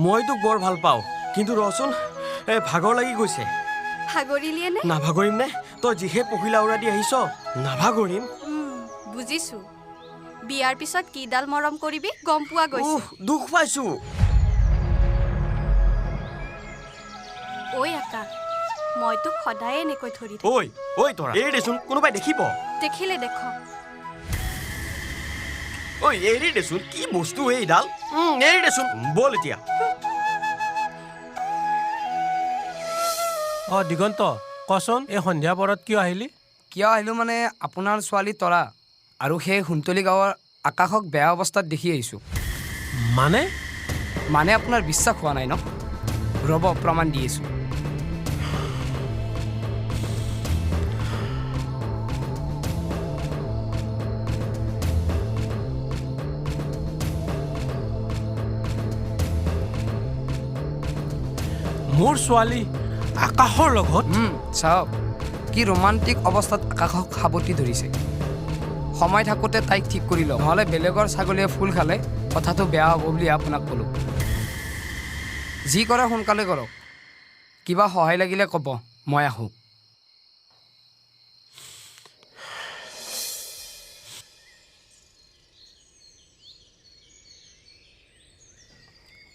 মই তোক বৰ ভাল পাওঁ কিন্তু ৰচোন ভাগৰ লাগি গৈছে ভাগৰিলিয়ে নে নাভাগৰিম নে তই যিহে পখিলা উৰা দি আহিছ নাভাগৰিম বুজিছো বিয়াৰ পিছত কিডাল মৰম কৰিবি গম পোৱা গৈছে দুখ পাইছো ঐ আকা মই তোক সদায় এনেকৈ ধৰি থাকো ঐ তৰা এৰি দেচোন কোনোবাই দেখিব দেখিলে দেখক এৰি দেচোন কি বস্তু এইডাল এৰি দেচোন বল এতিয়া দিগন্ত কচোন এই সন্ধিয়া পৰত কিয় আহিলি কিয় আহিলোঁ মানে আপোনাৰ ছোৱালী তৰা আৰু সেই সোণতলী গাঁৱৰ আকাশক বেয়া অৱস্থাত দেখি আহিছোঁ মানে আপোনাৰ বিশ্বাস হোৱা নাই ন ৰ'ব প্ৰমাণ দি আছোঁ মোৰ ছোৱালী আকাশৰ লগত চাওক কি ৰোমান্টিক অৱস্থাত আকাশক সাৱটি ধৰিছে সময় থাকোঁতে তাইক ঠিক কৰি লওক নহ'লে বেলেগৰ ছাগলীয়ে ফুল খালে কথাটো বেয়া হ'ব বুলি আপোনাক ক'লোঁ যি কৰে সোনকালে কৰক কিবা সহায় লাগিলে ক'ব মই আহোঁ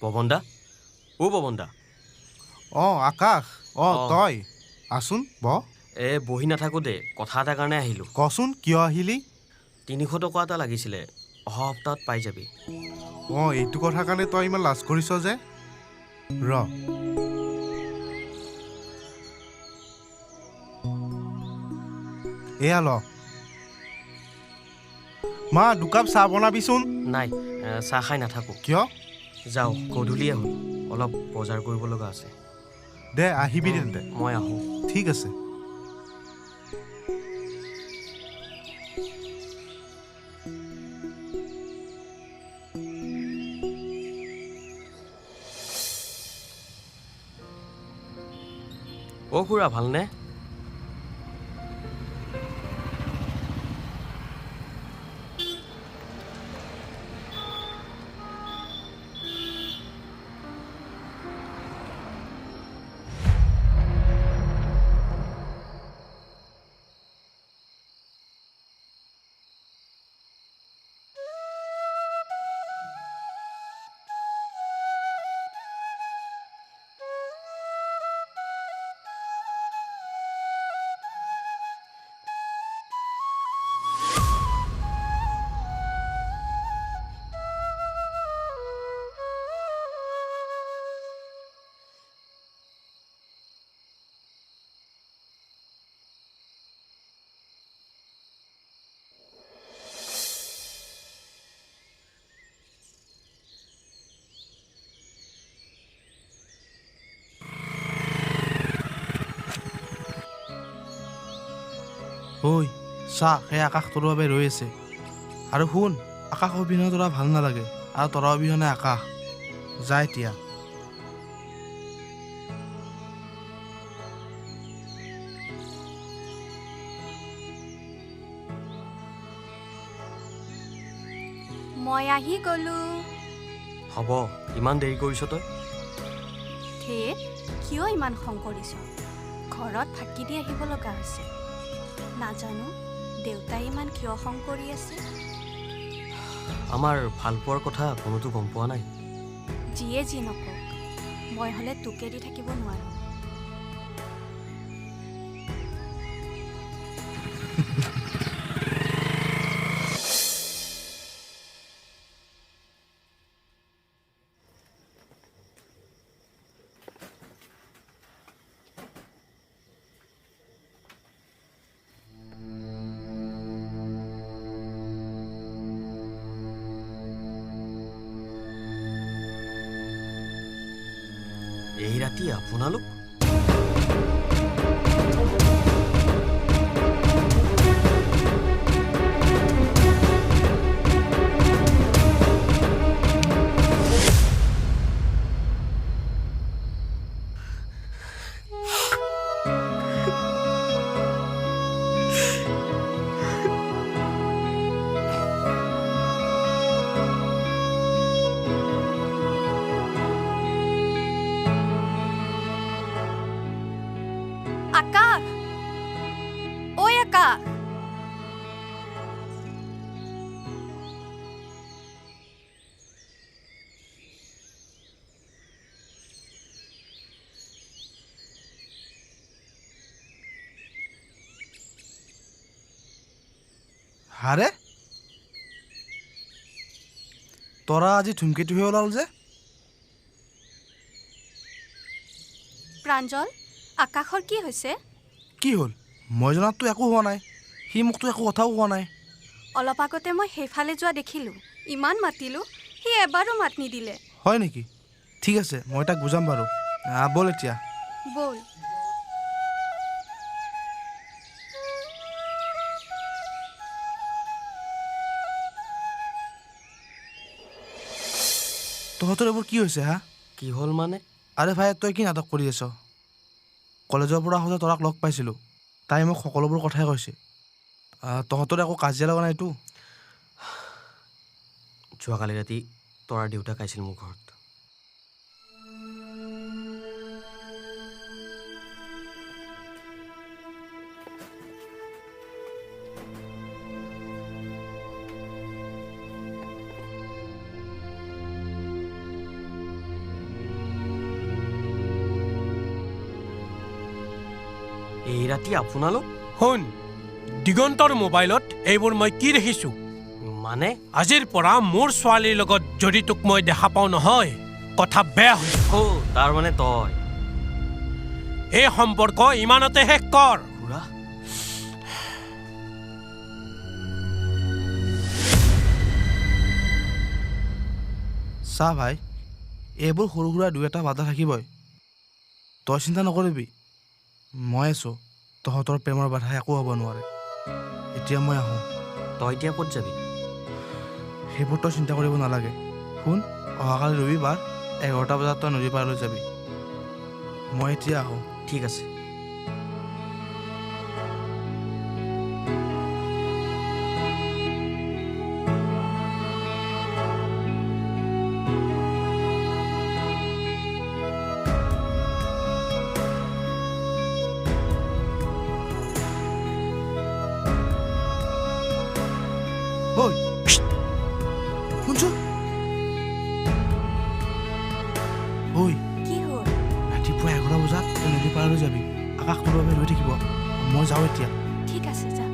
পৱন দা আকাশ তই আছোন বহি নাথাকো দে কথা এটাৰ কাৰণে আহিলোঁ কচোন কিয় আহিলি 300 টকা এটা লাগিছিলে অহা সপ্তাহত পাই যাবি এইটো কথাৰ কাৰণে তই ইমান লাজ কৰিছ যে এয়া ল মা দুকাপ চাহ বনাবিচোন নাই চাহ খাই নাথাকো কিয় যাওঁ গধূলিয়ে হ'ল অলপ বজাৰ কৰিব লগা আছে দে আহিবি তেন্তে মই আহোঁ ঠিক আছে খুৰা ভালনে চাহ সেই আকাশ তোৰ বাবে ৰৈ আছে আৰু শুন আকাশ অবিহনে তোৰা ভাল নালাগে আৰু তৰা অবিহনে আকাশ যা এতিয়া মই আহি গলো হ'ব ইমান দেৰি কৰিছ তই কিয় ইমান খং কৰিছ ঘৰত ফাঁকি দি আহিব লগা হৈছে নাজানো দেউতাই ইমান কিয় খং কৰি আছে আমাৰ ভাল পোৱাৰ কথা কোনোতো গম পোৱা নাই যিয়ে যি নকওক মই হ'লে তোকে দি থাকিব নোৱাৰো ৰাতি আপোনালোক আকাশ ঐ আকাশ হাৰে তৰা আজি ধুমকেতু হৈ ওলাল যে প্ৰাঞ্জল আকাশৰ কি হৈছে কি হ'ল মই জনাততো একো হোৱা নাই সি মোকতো একো কথাও কোৱা নাই অলপ আগতে মই সেইফালে যোৱা দেখিলোঁ ইমান মাতিলোঁ সি এবাৰো মাত নিদিলে হয় নেকি ঠিক আছে মই তাক বুজাম বাৰু ব'ল এতিয়া ব'ল তহঁতৰ এইবোৰ কি হৈছে হা কি হ'ল মানে আৰে ভাই তই কি নাটক কৰি আছ কলেজৰ পৰা আহোঁতে তৰাক লগ পাইছিলোঁ তাই মোক সকলোবোৰ কথাই কৈছে তহঁতৰ একো কাজিয়া লগা নাইতো যোৱাকালি ৰাতি তৰাৰ দেউতাক আহিছিল মোৰ ঘৰত এই ৰাতি আপোনালোক শুন দিগন্তৰ মোবাইলত এইবোৰ মই কি দেখিছোঁ মানে আজিৰ পৰা মোৰ ছোৱালীৰ লগত যদি তোক মই দেখা পাওঁ নহয় কথা বেয়া হৈছে তাৰ মানে তই এই সম্পৰ্ক ইমানতে শেষ কৰ খুৰা চা ভাই এইবোৰ সৰু সুৰা দুই এটা বাধা থাকিবই তই চিন্তা নকৰিবি মই আছোঁ তহঁতৰ প্ৰেমৰ বাধা একো হ'ব নোৱাৰে এতিয়া মই আহোঁ তই এতিয়া ক'ত যাবি সেইবোৰ তই চিন্তা কৰিব নালাগে শুন অহাকালি ৰবিবাৰ 11টা বজাত তই নদী পাৰলৈ যাবি মই এতিয়া আহোঁ ঠিক আছে ঐ শুনছ ঐ কি হ'ল ৰাতিপুৱা 11 বজাত তই নদী পাৰলৈ যাবি আকাশ তোৰ বাবে ৰৈ থাকিব মই যাওঁ এতিয়া ঠিক আছে যা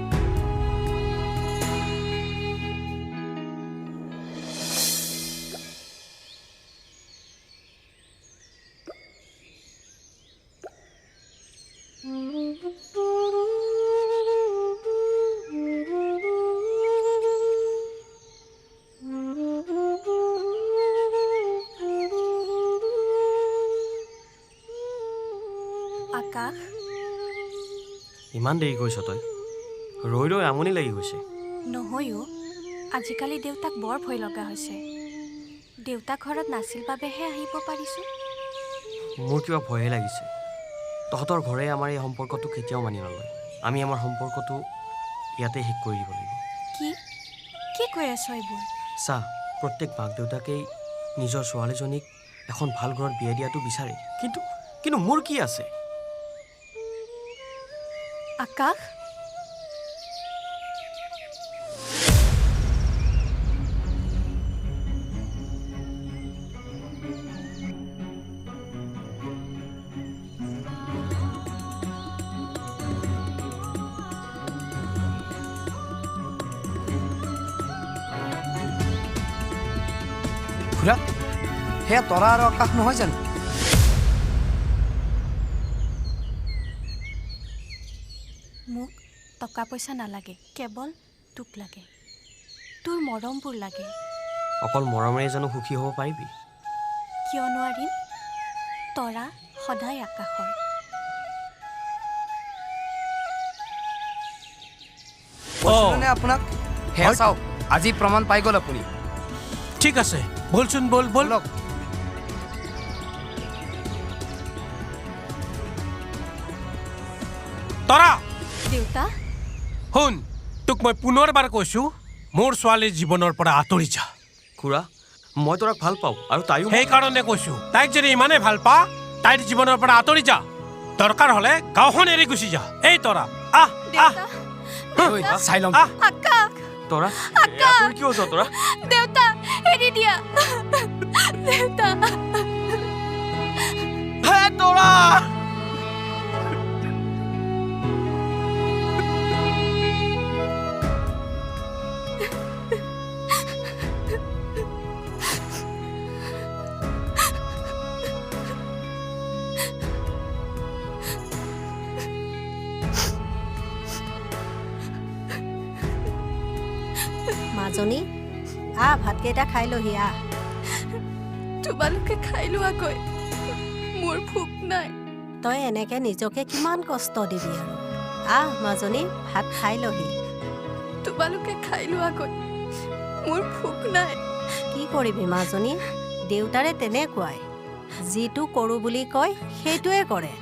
আকাশ ইমান দেৰি কৰিছ তই ৰৈ ৰৈ আমনি লাগি গৈছে নহয়ো আজিকালি দেউতাক বৰ ভয় লগা হৈছে দেউতা ঘৰত নাছিল বাবেহে আহিব পাৰিছোঁ মোৰ কিবা ভয়হে লাগিছে তহঁতৰ ঘৰে আমাৰ এই সম্পৰ্কটো কেতিয়াও মানি নলয় আমি আমাৰ সম্পৰ্কটো ইয়াতে শেষ কৰি দিব লাগিব কি কৈ আছ এইবোৰ চা প্ৰত্যেক মাক দেউতাকেই নিজৰ ছোৱালীজনীক এখন ভাল ঘৰত বিয়া দিয়াটো বিচাৰে কিন্তু মোৰ কি আছে আকাশ খুৰা সেয়া তৰা আৰু আকাশ নহয় জানো মোক টকা পইচা নালাগে কেৱল তোক লাগে তোৰ মৰমবোৰ লাগে অকল মৰমেৰে জানো সুখী হ'ব পাৰিবি কিয় নোৱাৰিম তৰা সদায় আকাশৰ। কৈছিলোনে আপোনাক সেয়া চাওক আজি প্ৰমাণ পাই গ'ল আপুনি ঠিক আছে বলচোন বল বল বলক তৰা দেউতা শুন তোক মই পুনৰবাৰ কৈছো মোৰ ছোৱালীৰ জীৱনৰ পৰা আঁতৰি যা খুৰা মই তোৰাক ভাল পাওঁ আৰু তাইও সেইকাৰণে কৈছো তাইক যদি ইমানেই ভাল পা তাইৰ জীৱনৰ পৰা আঁতৰি যা দৰকাৰ হ'লে গাঁওখন এৰি গুচি যা এই তৰা আহ আহ দেউতা ঐ, চাই ল'ম আহ আকাশ তৰা তোৰ কি হৈছে তৰা দেউতা এৰি দিয়া দেউতা হে তৰা মাজনী ভাতকেইটা খাই লহি তোমালোকে খাই লোৱাকৈ মোৰ ভোক নাই তই এনেকে নিজকে কিমান কষ্ট দিবি আৰু মাজনী ভাত খাই লহি তোমালোকে খাই লোৱাকৈ মোৰ ভোক নাই কি কৰিবি মাজনী দেউতাৰে তেনেকুৱাই যিটো কৰোঁ বুলি কয় সেইটোৱে কৰে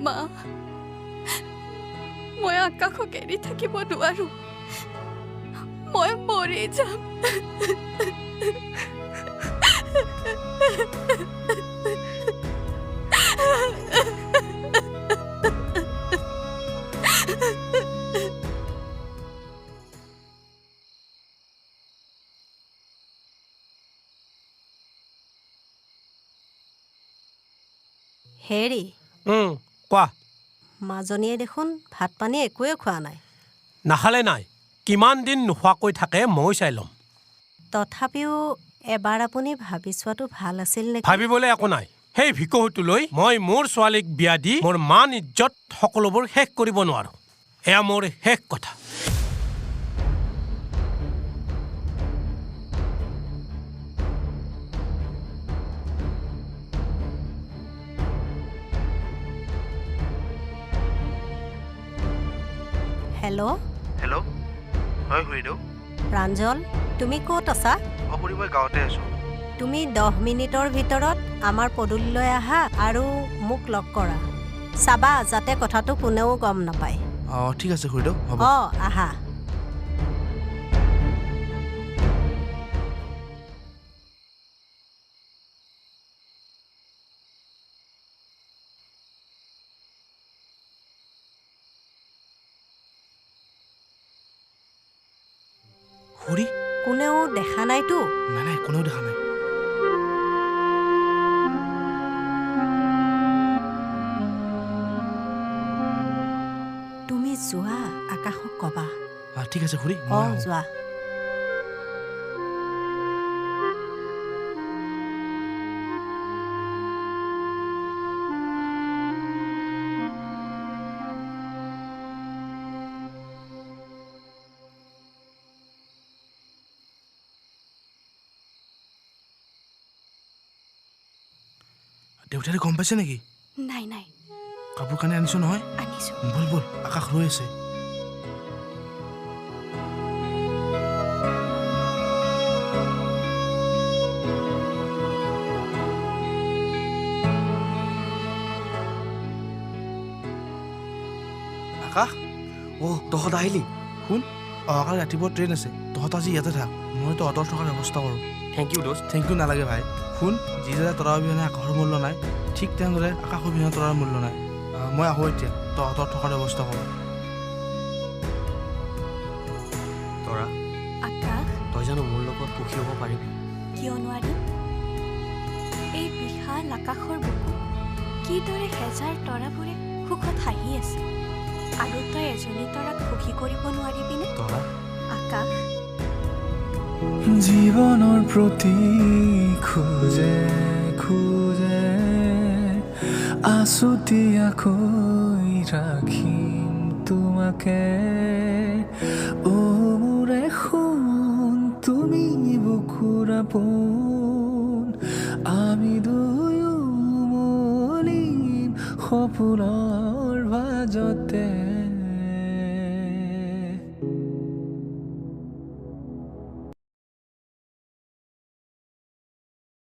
মা মই আকাশক এৰি থাকিব নোৱাৰো মই মৰি যাম হেৰি কোৱা মাজনীয়ে দেখোন ভাত পানী একোৱে খোৱা নাই নাখালে নাই কিমান দিন নোখোৱাকৈ থাকে মই চাই ল'ম তথাপিও এবাৰ আপুনি ভাবি চোৱাটো ভাল আছিল নেকি ভাবিবলৈ একো নাই সেই ভিকহুটোলৈ মই মোৰ ছোৱালীক বিয়া দি মোৰ মান ইজ্জত সকলোবোৰ শেষ কৰিব নোৱাৰো এয়া মোৰ শেষ কথা হেল্ল' হেল্ল' হয় খুৰীদেউ প্ৰাঞ্জল তুমি ক'ত আছা খুৰী মই গাঁৱতে আছোঁ তুমি 10 মিনিটৰ ভিতৰত আমাৰ পদূলিলৈ আহা আৰু মোক লগ কৰা চাবা যাতে কথাটো কোনেও গম নাপায় অঁ ঠিক আছে খুৰীদেউ হ'ব আহা খুৰী কোনেও দেখা নাইতো নাই নাই কোনেও দেখা নাই তুমি যোৱা আকাশক কবা ঠিক আছে খুৰী মই আহোঁ। যোৱা দেউতাৰে গম পাইছে নেকি নাই নাই কাপোৰ কানি আনিছো নহয় আনিছো বল বল আকাশ ৰৈ আছে আকাশ তহঁত আহিলি শুন অহাকালি ৰাতিপুৱা ট্ৰেইন আছে তহঁত আজি ইয়াতে থাক মই তহঁতৰ থকাৰ ব্যৱস্থা কৰোঁ থেংক ইউ দোস্ত থেংক ইউ নালাগে ভাই শুন যিদৰে তৰাৰ অবিহনে আকাশৰ মূল্য নাই ঠিক তেনেদৰে আকাশৰ অবিহনে তৰাৰ মূল্য নাই মই আহোঁ এতিয়া তহঁতৰ থকাৰ ব্যৱস্থা কৰোঁ তৰা আকাশ তই জানো মোৰ লগত সুখী হ'ব পাৰিবি কিয় নোৱাৰিম এই বিশাল আকাশৰ বুকুত কিদৰে হেজাৰ তৰাবোৰে সুখত হাঁহি আছে আৰু তই এজনী তৰাক সুখী কৰিব নোৱাৰিবিনে তৰা আকাশ জীৱনৰ প্ৰতি খোজে খোজে আছুতীয়াকৈ ৰাখিম তোমাকে অ মোৰে সোণ তুমি বুকুৰ আপোন আমি দুয়ো সপোনৰ ভাজতে